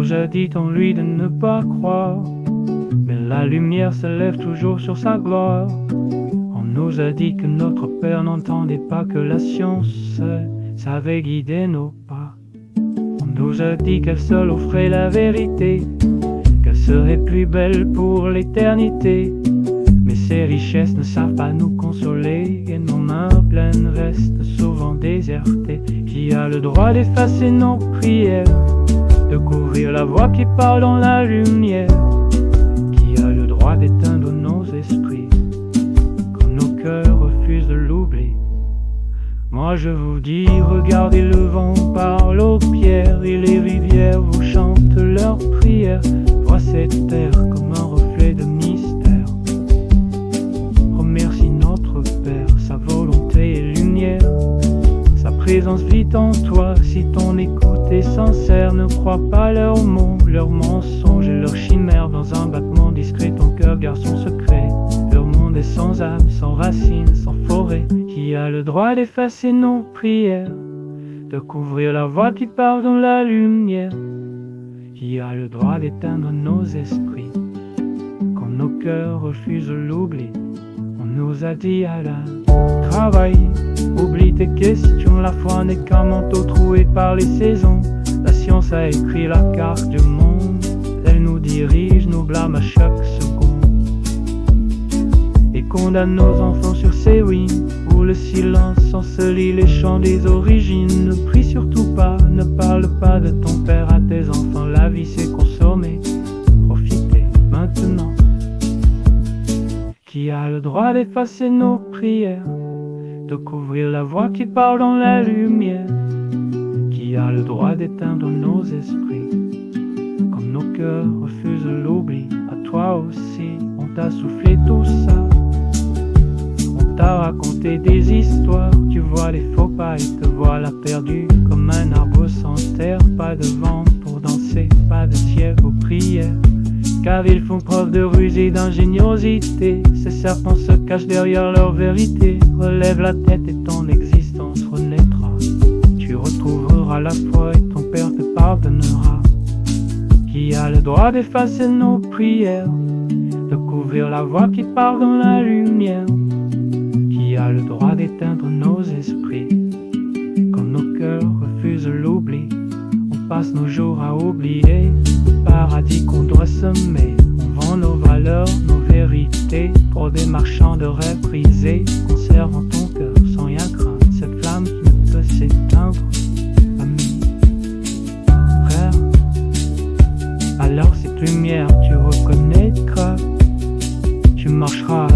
nous a dit en lui de ne pas croire, mais la lumière se lève toujours sur sa gloire. On nous a dit que notre Père n'entendait pas, que la science savait guider nos pas. On nous a dit qu'elle seule offrait la vérité, qu'elle serait plus belle pour l'éternité. Mais ces richesses ne savent pas nous consoler, et nos mains pleines restent souvent désertées. Qui a le droit d'effacer nos prières, de couvrir la voix qui parle dans la lumière? Qui a le droit d'éteindre nos esprits quand nos cœurs refusent de l'oubli? Moi je vous dis, regardez le vent parle aux pierres, et les rivières vous chantent leurs prières. Vois cette terre comme un reflet de mystère. Remercie notre Père, sa volonté est lumière. Sa présence vit en toi, si ton écoute est sincère. Ne crois pas leurs mots, leurs mensonges et leurs chimères. Dans un battement discret, ton cœur garde son secret. Leur monde est sans âme, sans racines, sans forêt. Qui a le droit d'effacer nos prières, de couvrir la voix qui part dans la lumière? Qui a le droit d'éteindre nos esprits quand nos cœurs refusent l'oubli? On nous a dit Alain, travaille, oublie tes questions. La foi n'est qu'un manteau troué par les saisons. La science a écrit la carte du monde. Elle nous dirige, nous blâme à chaque seconde, et condamne nos enfants sur ces ruines où le silence ensevelit les chants des origines. Ne prie surtout pas, ne parle pas de ton père à tes enfants. La vie c'est consommer, profiter maintenant. Qui a le droit d'effacer nos prières, de couvrir la voix qui parle dans la lumière? Qui a le droit d'éteindre nos esprits quand nos cœurs refusent l'oubli? À toi aussi, on t'a soufflé tout ça, on t'a raconté des histoires. Tu vois les faux pas et te voilà perdu comme un arbre sans terre. Pas de vent pour danser, pas de ciel aux prières, car ils font preuve de ruse et d'ingéniosité. Ces serpents se cachent derrière leur vérité. Relève la tête et ton existence renaîtra. Tu retrouveras la foi et ton Père te pardonnera. Qui a le droit d'effacer nos prières, de couvrir la voix qui part dans la lumière? Qui a le droit d'éteindre nos esprits quand nos cœurs refusent l'oubli? On passe nos jours à oublier le paradis qu'on doit semer. On vend nos valeurs, nos vérités pour des marchands de rêves brisés. Conserve en ton cœur sans rien craindre cette flamme qui ne peut s'éteindre. Ami, frère, alors cette lumière tu reconnaîtras. Tu marcheras